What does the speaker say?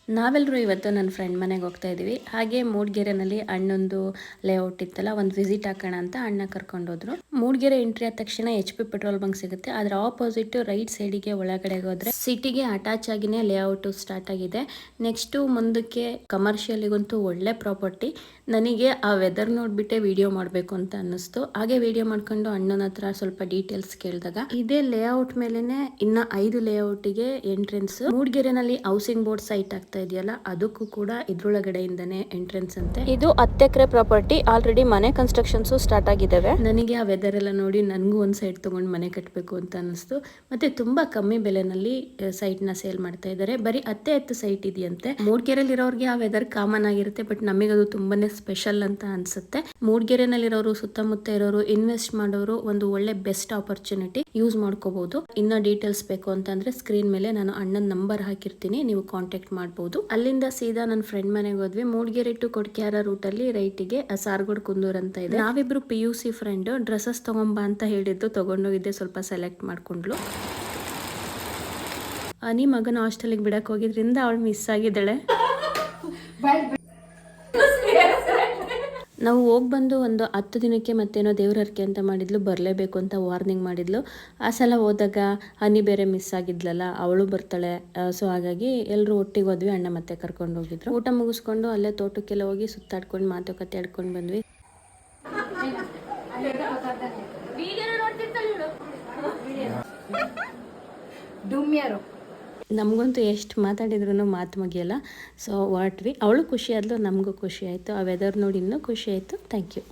ನಾವೆಲ್ಲರೂ ಇವತ್ತು ನನ್ನ ಫ್ರೆಂಡ್ ಮನೆಗೆ ಹೋಗ್ತಾ ಇದ್ದೀವಿ. ಹಾಗೆ ಮೂಡಿಗೆರೆನಲ್ಲಿ ಅಣ್ಣೊಂದು ಲೇಔಟ್ ಇತ್ತಲ್ಲ, ಒಂದು ವಿಸಿಟ್ ಹಾಕೋಣ ಅಂತ ಅಣ್ಣ ಕರ್ಕೊಂಡೋದ್ರು. ಮೂಡಿಗೆರೆ ಎಂಟ್ರಿ ಆದ ತಕ್ಷಣ HP ಪೆಟ್ರೋಲ್ ಬಂಕ್ ಸಿಗುತ್ತೆ. ಅದರ ಆಪೋಸಿಟ್ ರೈಟ್ ಸೈಡಿಗೆ ಒಳಗಡೆ ಹೋದ್ರೆ ಸಿಟಿಗೆ ಅಟ್ಯಾಚ್ ಆಗಿನೇ ಲೇಔಟ್ ಸ್ಟಾರ್ಟ್ ಆಗಿದೆ. ನೆಕ್ಸ್ಟ್ ಮುಂದಕ್ಕೆ ಕಮರ್ಷಿಯಲಿಗಂತೂ ಒಳ್ಳೆ ಪ್ರಾಪರ್ಟಿ. ನನಗೆ ಆ ವೆದರ್ ನೋಡ್ಬಿಟ್ಟೆ ವಿಡಿಯೋ ಮಾಡಬೇಕು ಅಂತ ಅನ್ನಿಸ್ತು. ಹಾಗೆ ವಿಡಿಯೋ ಮಾಡ್ಕೊಂಡು ಅಣ್ಣನ ಹತ್ರ ಸ್ವಲ್ಪ ಡೀಟೇಲ್ಸ್ ಕೇಳಿದಾಗ ಇದೇ ಲೇಔಟ್ ಮೇಲೆನೆ ಇನ್ನ 5 ಲೇಔಟಿಗೆ ಎಂಟ್ರೆನ್ಸ್. ಮೂಡಿಗೆರೆನಲ್ಲಿ ಹೌಸಿಂಗ್ ಬೋರ್ಡ್ ಸೈಟ್ ಆಗ್ತಾ ಇದೆಯಲ್ಲ, ಅದಕ್ಕೂ ಕೂಡ ಇದ್ರೊಳಗಡೆಯಿಂದನೇ ಎಂಟ್ರೆನ್ಸ್ ಅಂತೆ. ಇದು 10 ಎಕರೆ ಪ್ರಾಪರ್ಟಿ. ಆಲ್ರೆಡಿ ಮನೆ ಕನ್ಸ್ಟ್ರಕ್ಷನ್ಸ್ ಸ್ಟಾರ್ಟ್ ಆಗಿದ್ದಾವೆ. ನನಗೆ ಆ ವೆದರ್ ಎಲ್ಲ ನೋಡಿ ನನಗೂ ಒಂದು ಸೈಟ್ ತಗೊಂಡು ಮನೆ ಕಟ್ಟಬೇಕು ಅಂತ ಅನಿಸ್ತು. ಮತ್ತೆ ತುಂಬಾ ಕಮ್ಮಿ ಬೆಲೆನಲ್ಲಿ ಸೈಟ್ ನ ಸೇಲ್ ಮಾಡ್ತಾ ಇದ್ದಾರೆ. ಬರೀ 10 ಸೈಟ್ ಇದೆಯಂತೆ. ಮೂಡಿಗೆರೆಯಲ್ಲಿ ಇರೋರಿಗೆ ಆ ವೆದರ್ ಕಾಮನ್ ಆಗಿರುತ್ತೆ, ಬಟ್ ನಮಗದು ತುಂಬಾನೇ ಸ್ಪೆಷಲ್ ಅಂತ ಅನ್ಸುತ್ತೆ. ಮೂಡಿಗೆರೆನಲ್ಲಿರೋರು, ಸುತ್ತಮುತ್ತ ಇರೋರು, ಇನ್ವೆಸ್ಟ್ ಮಾಡೋರು ಒಂದು ಒಳ್ಳೆ ಬೆಸ್ಟ್ ಆಪರ್ಚುನಿಟಿ ಯೂಸ್ ಮಾಡ್ಕೋಬಹುದು. ಇನ್ನ ಡೀಟೇಲ್ಸ್ ಬೇಕು ಅಂತಂದ್ರೆ ಸ್ಕ್ರೀನ್ ಮೇಲೆ ನಾನು ಅಣ್ಣನ ನಂಬರ್ ಹಾಕಿರ್ತೀನಿ, ನೀವು ಕಾಂಟ್ಯಾಕ್ಟ್ ಮಾಡಬಹುದು. ಅಲ್ಲಿಂದ ಸೀದಾ ನನ್ನ ಫ್ರೆಂಡ್ ಮನೆಗೆ ಹೋದ್ವಿ. ಮೂಡಿಗೆರೆ ಟು ಕೊಡ್ಕ್ಯಾರ ರೂಟ್ ಅಲ್ಲಿ ರೈಟಿಗೆ ಸಾರ್ಗೋಡ್ ಕುಂದೂರ್ ಅಂತ ಇದೆ. ನಾವಿಬ್ರು PUC ಫ್ರೆಂಡ್. ಡ್ರೆಸ್ಸಸ್ ತಗೊಂಬ ಅಂತ ಹೇಳಿದ್ದು, ತಗೊಂಡೋಗಿದ್ದೆ. ಸ್ವಲ್ಪ ಸೆಲೆಕ್ಟ್ ಮಾಡ್ಕೊಂಡ್ಲು. ಅನಿ ಮಗನ ಹಾಸ್ಟೆಲ್ಗೆ ಬಿಡಕ್ ಹೋಗಿದ್ರಿಂದ ಅವಳು ಮಿಸ್ ಆಗಿದ್ದಾಳೆ. ನಾವು ಹೋಗಿ ಬಂದು ಒಂದು 10 ದಿನಕ್ಕೆ ಮತ್ತೇನೋ ದೇವ್ರ ಹರಕೆ ಅಂತ ಮಾಡಿದ್ಲು, ಬರಲೇಬೇಕು ಅಂತ ವಾರ್ನಿಂಗ್ ಮಾಡಿದ್ಲು. ಆ ಸಲ ಹೋದಾಗ ಹನಿ ಬೇರೆ ಮಿಸ್ ಆಗಿದ್ಲಲ್ಲ, ಅವಳು ಬರ್ತಾಳೆ. ಸೊ ಹಾಗಾಗಿ ಎಲ್ಲರೂ ಒಟ್ಟಿಗೆ ಹೋದ್ವಿ. ಅಣ್ಣ ಮತ್ತೆ ಕರ್ಕೊಂಡು ಹೋಗಿದ್ರು. ಊಟ ಮುಗಿಸ್ಕೊಂಡು ಅಲ್ಲೇ ತೋಟಕ್ಕೆಲ್ಲ ಹೋಗಿ ಸುತ್ತಾಡ್ಕೊಂಡು ಮಾತುಕತೆ ಆಡ್ಕೊಂಡು ಬಂದ್ವಿ. ನಮಗಂತೂ ಎಷ್ಟು ಮಾತಾಡಿದ್ರು ಮಾತು ಮುಗಿಯಲ್ಲ. ಸೊ ಹೊರಟ್ವಿ. ಅವಳು ಖುಷಿ ಆದ್ಲು, ನಮಗೂ ಖುಷಿ ಆಯಿತು. ಆ ವೆದರ್ ನೋಡಿ ಇನ್ನೂ ಖುಷಿ ಆಯಿತು. Thank you.